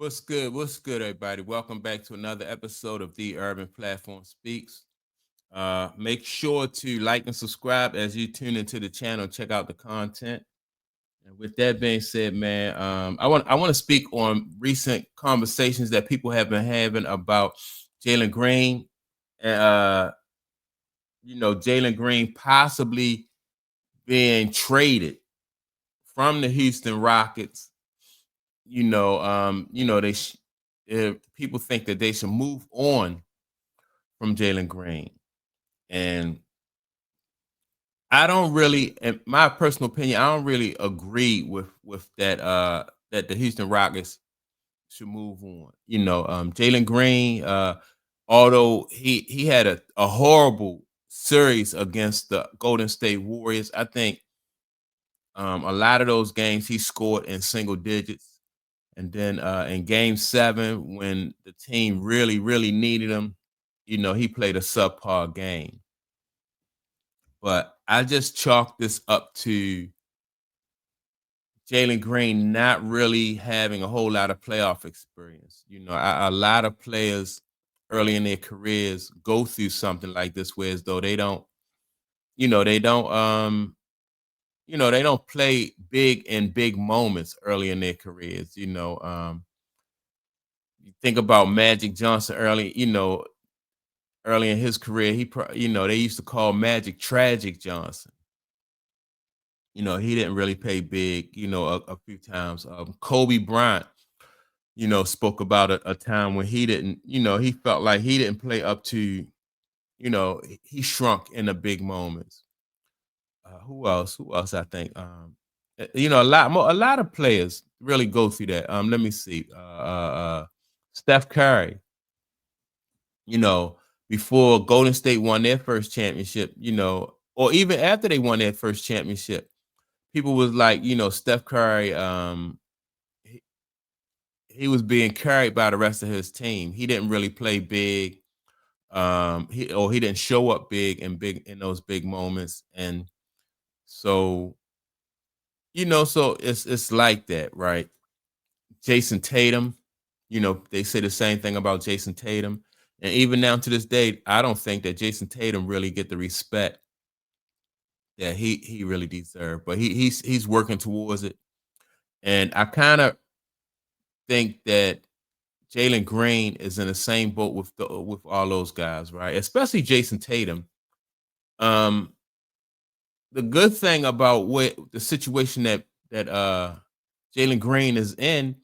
What's good? What's good, everybody? Welcome back to another episode of The Urban Platform Speaks. Make sure to like and subscribe as you tune into the channel. Check out the content. And with that being said, man, I want to speak on recent conversations that people have been having about Jalen Green. And Jalen Green possibly being traded from the Houston Rockets. People think that they should move on from Jalen Green, and I don't really, in my personal opinion, I don't really agree with that. That the Houston Rockets should move on. Jalen Green, although he had a horrible series against the Golden State Warriors, I think a lot of those games he scored in single digits. And then in game 7, when the team really, really needed him, he played a subpar game. But I just chalk this up to Jalen Green not really having a whole lot of playoff experience. A lot of players early in their careers go through something like this, where as though they don't, you know, they don't, they don't play big in big moments early in their careers. You think about Magic Johnson early in his career. They used to call Magic Tragic Johnson. He didn't really play big, a few times. Kobe Bryant, spoke about a time when he didn't, he felt like he didn't play up to, he shrunk in the big moments. Who else? Who else? I think, a lot of players really go through that. Let me see. Steph Curry, you know, before Golden State won their first championship, or even after they won their first championship, people was like, Steph Curry, he was being carried by the rest of his team. He didn't really play big. He didn't show up big in those big moments. And so, so it's like that, right? Jason Tatum, they say the same thing about Jason Tatum. And even now to this day, I don't think that Jason Tatum really get the respect that he really deserved. But he's working towards it. And I kind of think that Jalen Green is in the same boat with all those guys, right? Especially Jason Tatum. Um, the good thing about what the situation that Jalen Green is in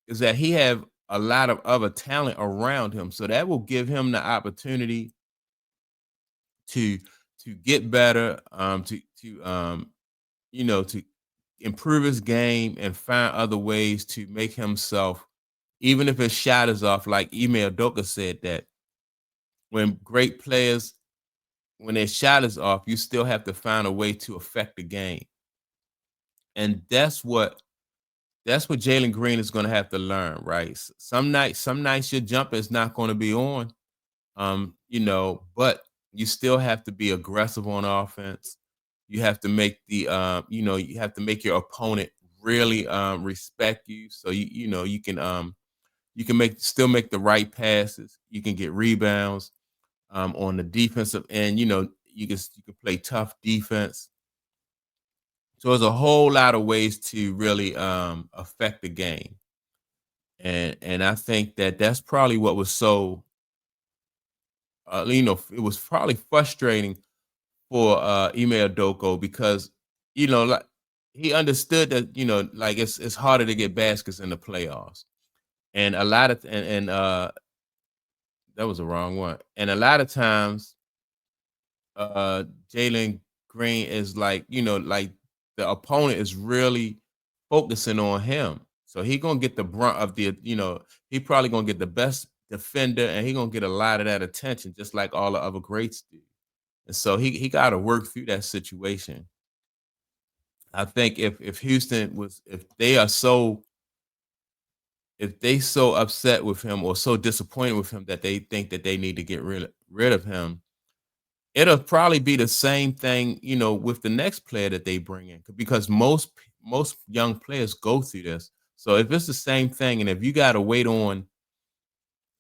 is that he have a lot of other talent around him, so that will give him the opportunity to get better, to improve his game and find other ways to make himself, even if his shot is off. Like Ime Udoka said that when great players, when their shot is off, you still have to find a way to affect the game, and that's what Jalen Green is going to have to learn, right? Some nights your jumper is not going to be on, but you still have to be aggressive on offense. You have to make you have to make your opponent really respect you, so you can make the right passes. You can get rebounds on the defensive end. You can play tough defense. So there's a whole lot of ways to really affect the game, and I think that that's probably what was so it was probably frustrating for Ime Udoka, because like he understood that like it's harder to get baskets in the playoffs, and a lot of and that was the wrong one, and a lot of times Jalen Green is like the opponent is really focusing on him. So he gonna get the brunt of he probably gonna get the best defender, and he gonna get a lot of that attention, just like all the other greats do. And so he gotta work through that situation. I think if Houston was if they so upset with him or so disappointed with him that they think that they need to get rid of him, it'll probably be the same thing, with the next player that they bring in, because most young players go through this. So if it's the same thing, and if you got to wait on,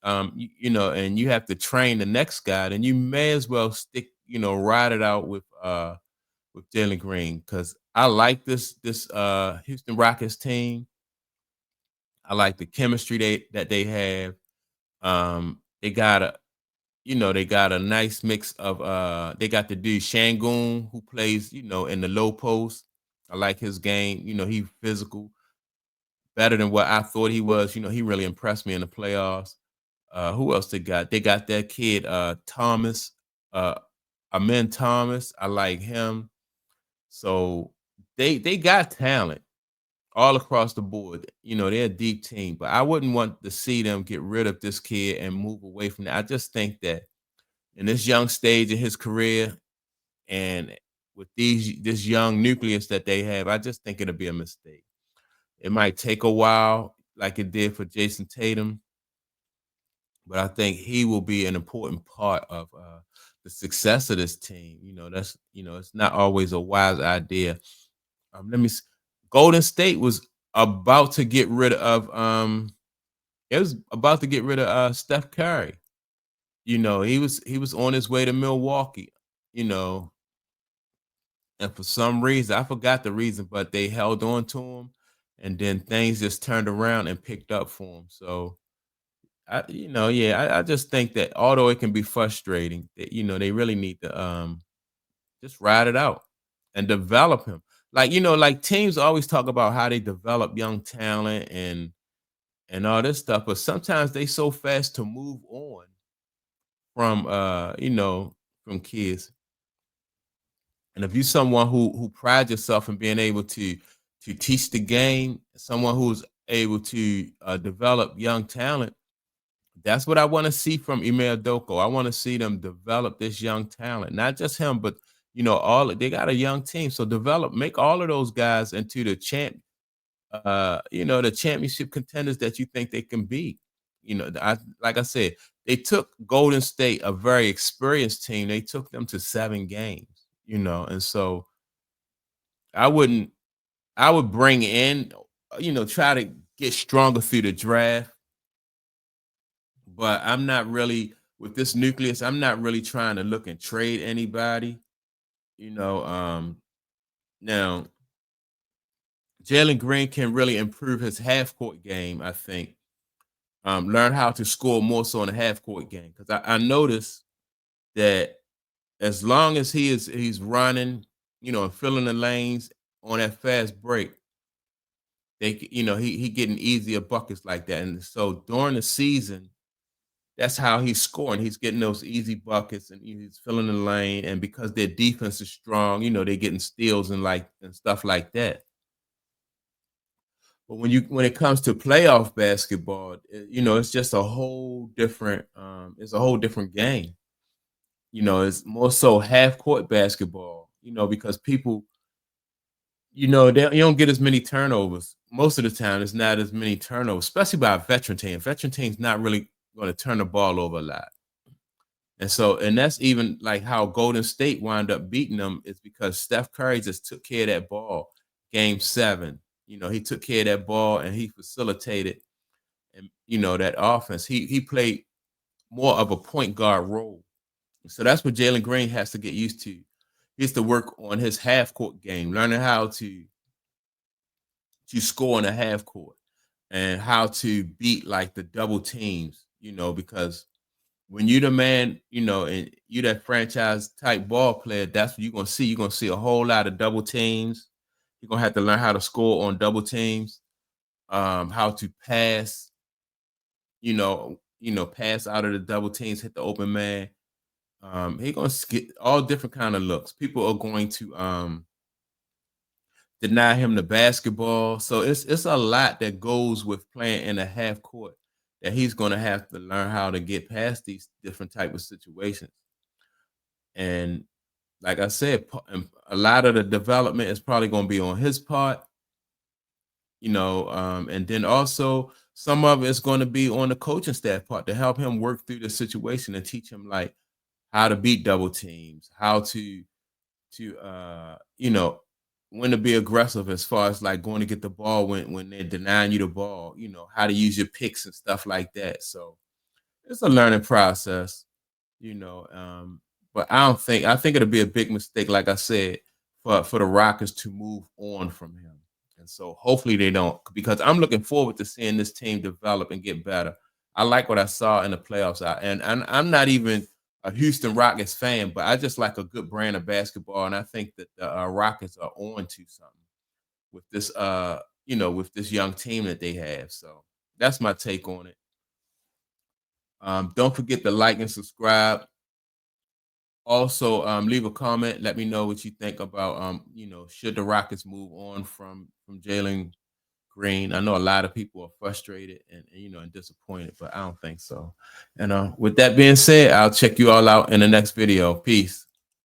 and you have to train the next guy, then you may as well stick, ride it out with Jalen Green, because I like this Houston Rockets team. I like the chemistry that they have. They got a nice mix of they got the dude Shangoon who plays, in the low post. I like his game. He physical, better than what I thought he was. He really impressed me in the playoffs. Who else they got? They got that kid, Thomas, uh, Amen Thomas. I like him. So they got talent all across the board. They're a deep team, but I wouldn't want to see them get rid of this kid and move away from that. I just think that in this young stage of his career, and with this young nucleus that they have, I just think it'll be a mistake. It might take a while, like it did for Jason Tatum, but I think he will be an important part of the success of this team. It's not always a wise idea. Let me. Golden State was about to get rid of it was about to get rid of Steph Curry. He was on his way to Milwaukee. You know, and for some reason, I forgot the reason, but they held on to him, and then things just turned around and picked up for him. So yeah, I just think that although it can be frustrating, that they really need to just ride it out and develop him. Like teams always talk about how they develop young talent and all this stuff, but sometimes they so fast to move on from from kids. And if you're someone who prides yourself in being able to teach the game, someone who's able to develop young talent, that's what I want to see from Emil Doko. I want to see them develop this young talent, not just him, but all they got a young team. So make all of those guys into the championship contenders that you think they can be. Like I said, they took Golden State, a very experienced team. They took them to 7 games. And so I wouldn't. I would bring in, try to get stronger through the draft, but I'm not really with this nucleus. I'm not really trying to look and trade anybody. You know, um, Now Jalen Green can really improve his half court game. I think learn how to score more so in the half court game, because I noticed that as long as he's running, and filling the lanes on that fast break, he getting easier buckets like that. And so during the season, that's how he's scoring. He's getting those easy buckets and he's filling the lane. And because their defense is strong, they're getting steals and stuff like that. But when it comes to playoff basketball, it's just a whole different it's a whole different game. It's more so half court basketball, because people, you don't get as many turnovers. Most of the time, it's not as many turnovers, especially by a veteran team. Veteran team's not really going to turn the ball over a lot. And that's even like how Golden State wound up beating them, is because Steph Curry just took care of that ball. Game 7, he took care of that ball and he facilitated, and that offense. He played more of a point guard role. So that's what Jalen Green has to get used to. He has to work on his half court game, learning how to score in a half court and how to beat like the double teams, because when you the man, and you that franchise type ball player, that's what you're gonna see. You're gonna see a whole lot of double teams. You're gonna have to learn how to score on double teams, how to pass, pass out of the double teams, hit the open man. He's gonna get all different kind of looks. People are going to deny him the basketball. So it's a lot that goes with playing in a half court that he's going to have to learn how to get past these different type of situations. And like I said, a lot of the development is probably going to be on his part, and then also some of it's going to be on the coaching staff part to help him work through the situation and teach him like how to beat double teams, how to when to be aggressive as far as like going to get the ball when they're denying you the ball, how to use your picks and stuff like that. So it's a learning process, you know. But I think it'll be a big mistake, like I said, for the Rockets to move on from him. And so hopefully they don't, because I'm looking forward to seeing this team develop and get better. I like what I saw in the playoffs out, and I'm not even a Houston Rockets fan, but I just like a good brand of basketball, and I think that the Rockets are on to something with this with this young team that they have. So that's my take on it. Don't forget to like and subscribe. Also, leave a comment. Let me know what you think about should the Rockets move on from Jalen Green. I know a lot of people are frustrated and disappointed, but I don't think so. And with that being said, I'll check you all out in the next video. Peace.